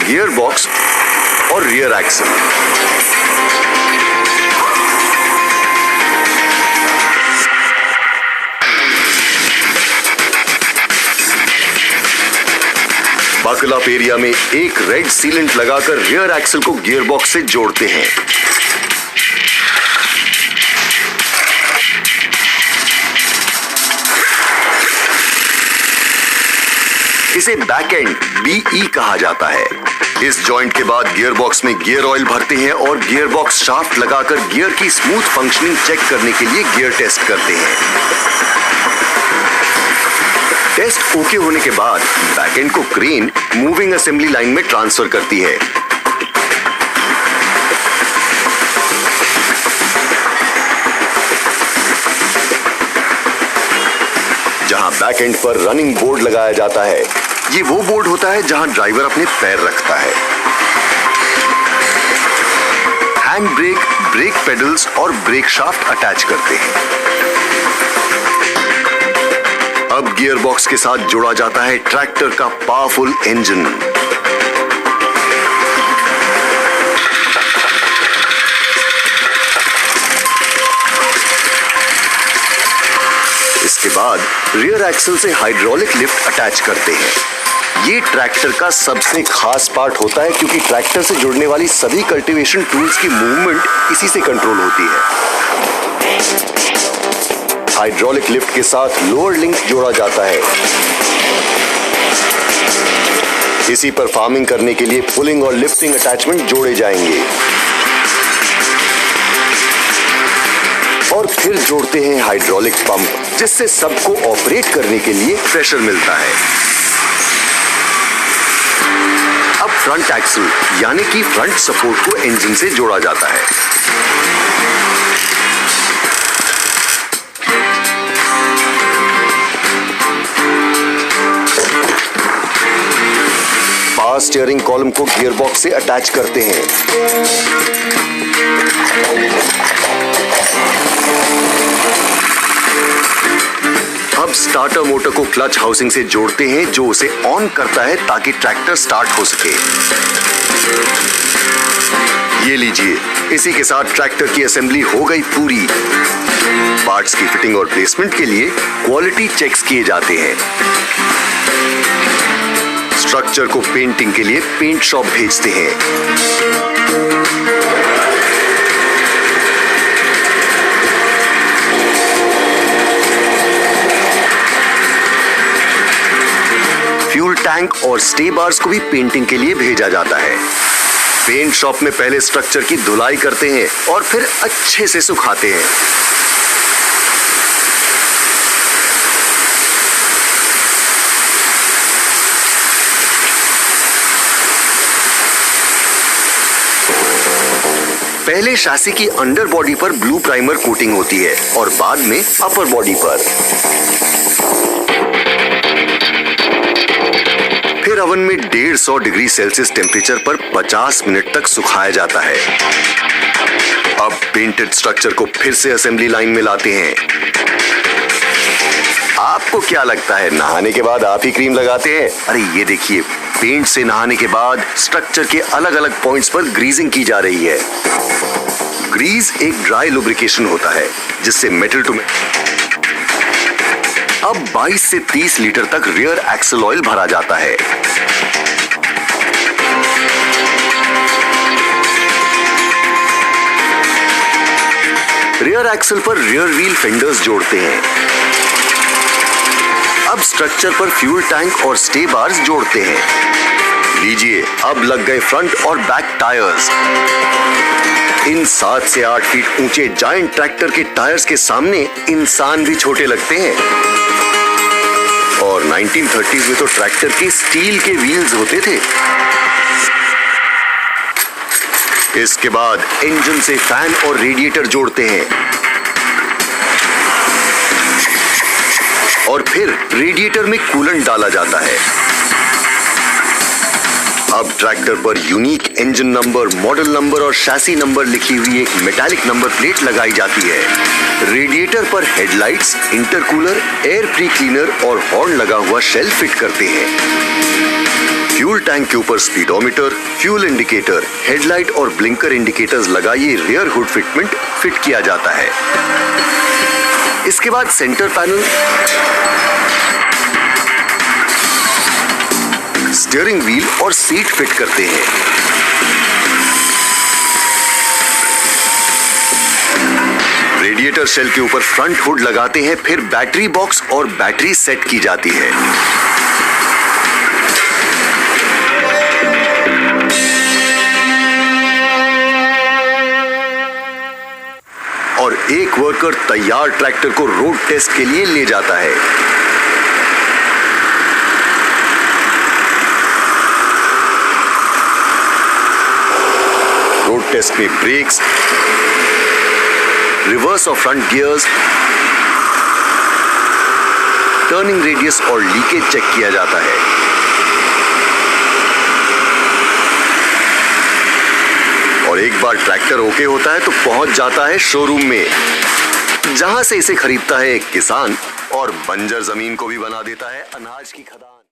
Gear box और rear axle. Buckle up area में एक रेड सीलेंट लगाकर रियर एक्सल को गियर बॉक्स से जोड़ते हैं। इसे बैक एंड BE कहा जाता है। इस जॉइंट के बाद गियर बॉक्स में गियर ऑयल भरते हैं और गियर बॉक्स शाफ्ट लगाकर गियर की स्मूथ फंक्शनिंग चेक करने के लिए गियर टेस्ट करते हैं। टेस्ट ओके होने के बाद बैक एंड को क्रेन मूविंग असेंबली लाइन में ट्रांसफर करती है। जहां बैक एंड पर रनिंग बोर्ड लगाया जाता है, ये वो बोर्ड होता है जहां ड्राइवर अपने पैर रखता है। हैंड ब्रेक, ब्रेक पेडल्स और ब्रेक शाफ्ट अटैच करते हैं। अब गियर बॉक्स के साथ जोड़ा जाता है ट्रैक्टर का पावरफुल इंजन। इसके बाद रियर एक्सल से हाइड्रोलिक लिफ्ट अटैच करते हैं। ये ट्रैक्टर का सबसे खास पार्ट होता है क्योंकि ट्रैक्टर से जुड़ने वाली सभी कल्टीवेशन टूल्स की मूवमेंट इसी से कंट्रोल होती है। हाइड्रोलिक लिफ्ट के साथ लोअर लिंक जोड़ा जाता है। इसी पर फार्मिंग करने के लिए पुलिंग और लिफ्टिंग अटैचमेंट जोड़े जाएंगे और फिर जोड़ते हैं हाइड्रोलिक पंप, जिससे सबको ऑपरेट करने के लिए प्रेशर मिलता है। अब फ्रंट एक्सल यानी कि फ्रंट सपोर्ट को इंजन से जोड़ा जाता है। पावर स्टीयरिंग कॉलम को गियर बॉक्स से अटैच करते हैं। अब स्टार्टर मोटर को क्लच हाउसिंग से जोड़ते हैं जो उसे ऑन करता है ताकि ट्रैक्टर स्टार्ट हो सके। ये लीजिए, इसी के साथ ट्रैक्टर की असेंबली हो गई पूरी। पार्ट्स की फिटिंग और प्लेसमेंट के लिए क्वालिटी चेक्स किए जाते हैं। स्ट्रक्चर को पेंटिंग के लिए पेंट शॉप भेजते हैं। फ्यूल टैंक और स्टे बार्स को भी पेंटिंग के लिए भेजा जाता है। पेंट शॉप में पहले स्ट्रक्चर की धुलाई करते हैं और फिर अच्छे से सुखाते हैं। पहले शासी की अंडर बॉडी पर ब्लू प्राइमर कोटिंग होती है और बाद में अपर बॉडी पर। फिर ओवन में 150 डिग्री सेल्सियस टेम्परेचर पर 50 मिनट तक सुखाया जाता है। अब पेंटेड स्ट्रक्चर को फिर से असेंबली लाइन में लाते हैं। आपको क्या लगता है, नहाने के बाद आप ही क्रीम लगाते हैं? अरे ये देखिए, पेंट से नहाने के बाद स्ट्रक्चर के अलग अलग पॉइंट्स पर ग्रीजिंग की जा रही है। ग्रीज एक ड्राई लुब्रिकेशन होता है जिससे मेटल टू अब 22 से 30 लीटर तक रियर एक्सल ऑयल भरा जाता है। रियर एक्सल पर रियर व्हील फेंडर्स जोड़ते हैं। अब स्ट्रक्चर पर फ्यूल टैंक और स्टे बार्स जोड़ते हैं। लीजिए, अब लग गए फ्रंट और बैक टायर्स। इन 7 से 8 फीट ऊंचे जायंट ट्रैक्टर के टायर्स के सामने इंसान भी छोटे लगते हैं। और 1930s में तो ट्रैक्टर के स्टील के व्हील्स होते थे। इसके बाद इंजन से फैन और रेडिएटर जोड़ते हैं और फिर रेडिएटर में कूलेंट डाला जाता है। अब ट्रैक्टर पर unique engine number, model number और शैसी नंबर लिखी हुई एक मेटालिक नंबर प्लेट लगाई जाती है। रेडिएटर पर headlights, intercooler, air pre cleaner और हॉर्न लगा हुआ शेल फिट करते हैं। फ्यूल टैंक के ऊपर स्पीडोमीटर, फ्यूल इंडिकेटर, हेडलाइट और ब्लिंकर इंडिकेटर्स लगा ये रियर हुड फिटमेंट फिट किया जाता है। इसके बाद सेंटर पैनल, स्टीयरिंग व्हील और सीट फिट करते हैं। रेडिएटर शेल के ऊपर फ्रंट हुड लगाते हैं, फिर बैटरी बॉक्स और बैटरी सेट की जाती है। और एक वर्कर तैयार ट्रैक्टर को रोड टेस्ट के लिए ले जाता है। रोड टेस्ट में ब्रेक्स, रिवर्स और फ्रंट गियर्स, टर्निंग रेडियस और लीकेज चेक किया जाता है। और एक बार ट्रैक्टर ओके होता है तो पहुंच जाता है शोरूम में, जहां से इसे खरीदता है एक किसान और बंजर जमीन को भी बना देता है अनाज की खदान।